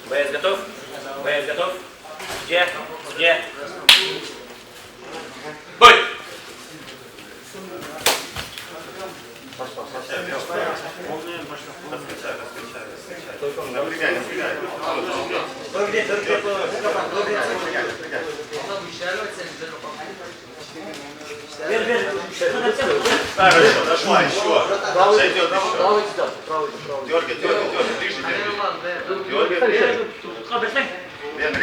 Боец готов? Боец готов? Где? Где? Бой! Хорошо, дошла еще. Зайдет еще. Дергай, ближе. Дергай. Лен,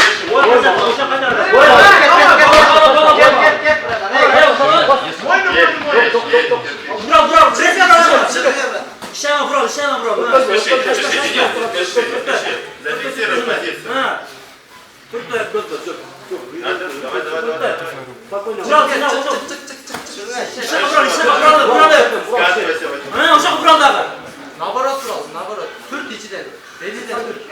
зафиксируй позицию. Наоборот, наоборот. Türk içinden. Denizden Türk.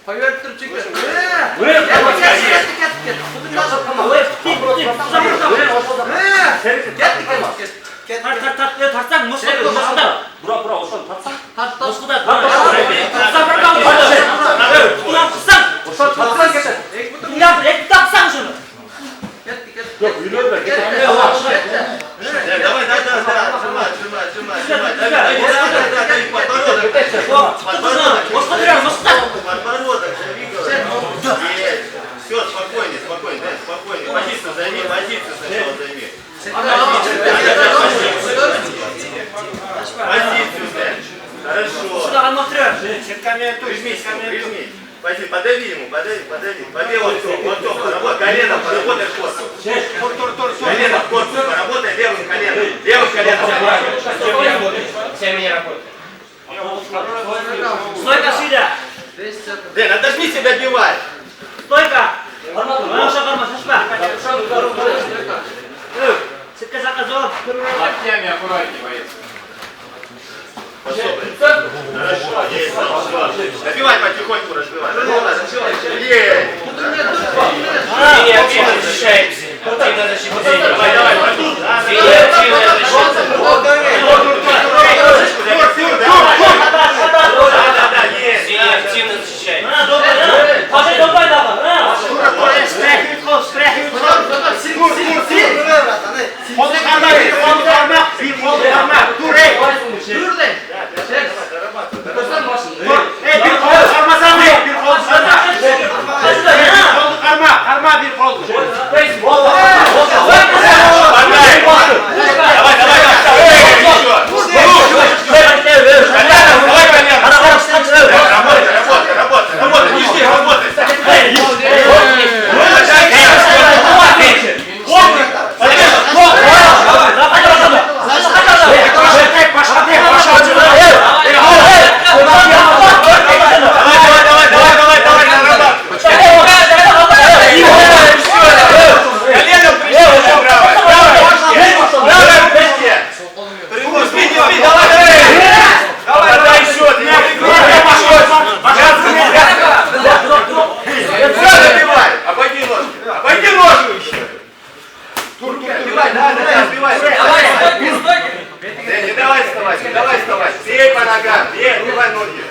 Поверь, Türkçe. Все, спокойнее. Позицию займи, сначала займи. Позицию дай. Хорошо. Прижми. Подави ему, подави. Вот то, поработай коленом, поработай корпус. Коленом корпус, поработай левым коленом. Всеми не работает. Стойка, Шиля! Дэн, отожми себя, бивай. Стойка! Локтями аккуратнее, боец. Хорошо, есть. Добивай потихоньку, разбивай. Есть. Синий активно защищаемся. Активно защищаемся. Давай. Синий активно защищаемся. Синий активно Давай вставай. Бей по ногам. Бей ноги.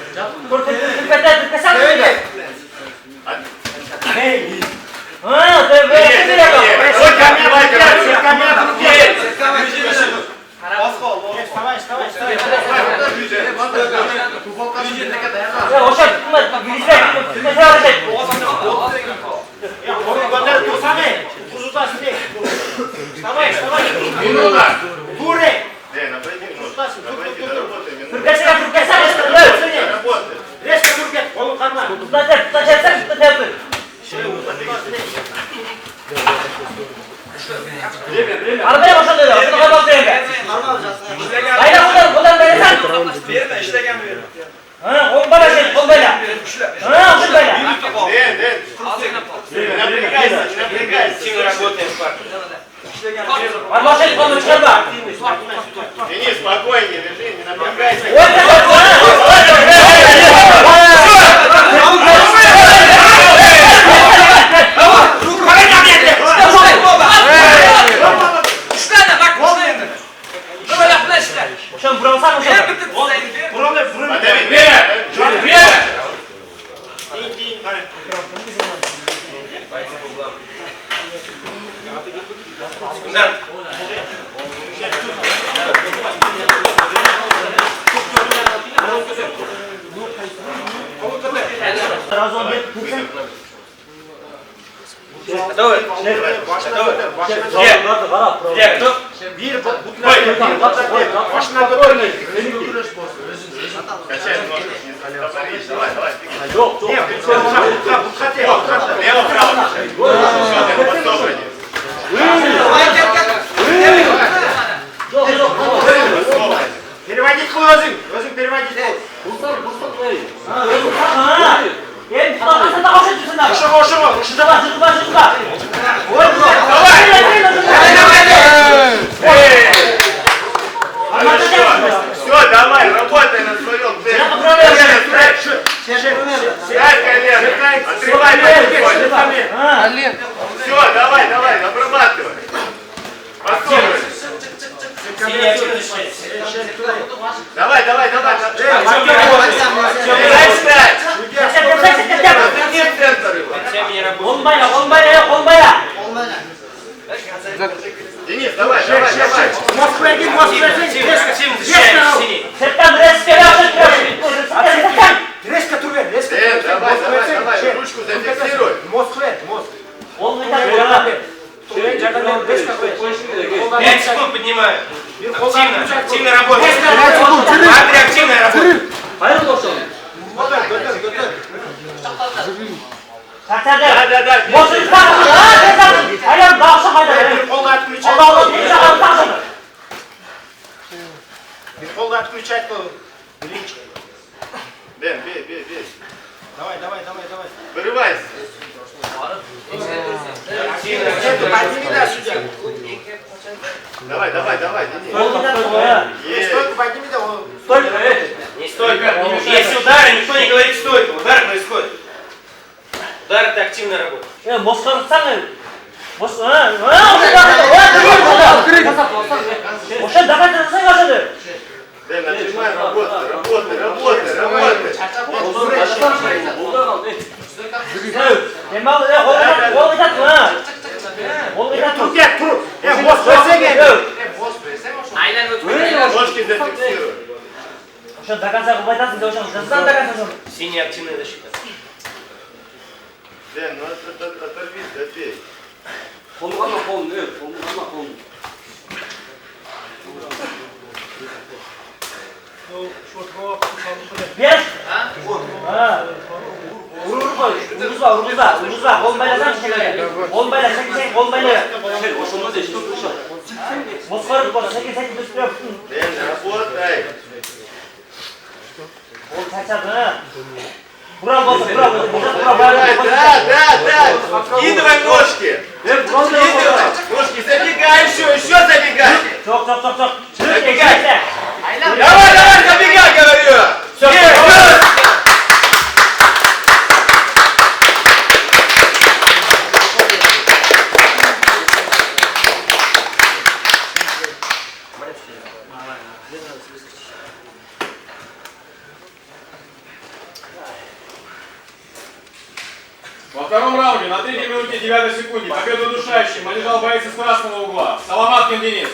Arabaya boşalıyor. Şunu kapatıyor be. Hayır, buradan verirsen. Verme, işlegen verin. Ha, o bana şey, o böyle. Ha? Да. Сразу он бьет. Готовы? Готовы? Где? Готов? Качай ножку. Давай, давай. Лево, право. Все, ты подсобрани. Переводить лозинг. Лозинг переводить. Gel, tutamazsan da koşun tutsun da. Şıma şıma. Şurada, şurada, şurada. Все, давай, работай на своем. Сядь, колено. Отрывай потихоньку. Все, давай, давай, обрабатывай. Подсобрани. Синий активно защищает. Давай, давай, давай. Нет центра его. Всеми не работает. Olmayla. Денис, давай, давай, давай. Активно защищает. Синий. Sırttan restleri açın. Sırttan. Резко турбе, резко. Давай, давай, давай. Ручку зафиксируй. Мозг вверх, мозг. Olmayacak. 5 секунд поднимаю. Активно, активно работает. Андрей, активно работает. Hayırlı olsun. Çarçadır. Да. Boşluk takılır. Hayır, dağışa hayır. Колды отключать. Allah Allah, bir çakal takılır. Колды отключать. Блинчик. Дэн, бей. Давай. Вырывайся. Активно, Это активно. подними, да, судья. Давай, Денис. Olmayacak. Есть. Стойку подними, да, он. Не стойка. Если удары, никто не говорит стойка. Удар происходит. Удар это активная работа. Moskva tutsana. Moskva. Boşa davet etsene başladı. Дэн, нажимай, работай. Kemal olmayacak mı? Olmayacak mı? Gel, tur. Mozg verse gel. Ножки зафиксируй. Boşa davet koytasın da boşa. Hızlan davet etsin. Синяя активная защита. Дэн, ну оторвись, добей. Bir. Uruzla. Olmayla sen şekilde. Olmayla çek. Olmayla. Moskva tutma. Çek üstüne. Дэн, работай. Ol çarçadı. Bravo. Давай, да. Скидывай ножки. Скидывай. Ножки, забегай еще забегай. Çok. Забегай. Давай, забегай, говорю. Во втором раунде на 3 минуте 9 секунде победу удушающим одержал боец из красного угла Соломаткин Денис.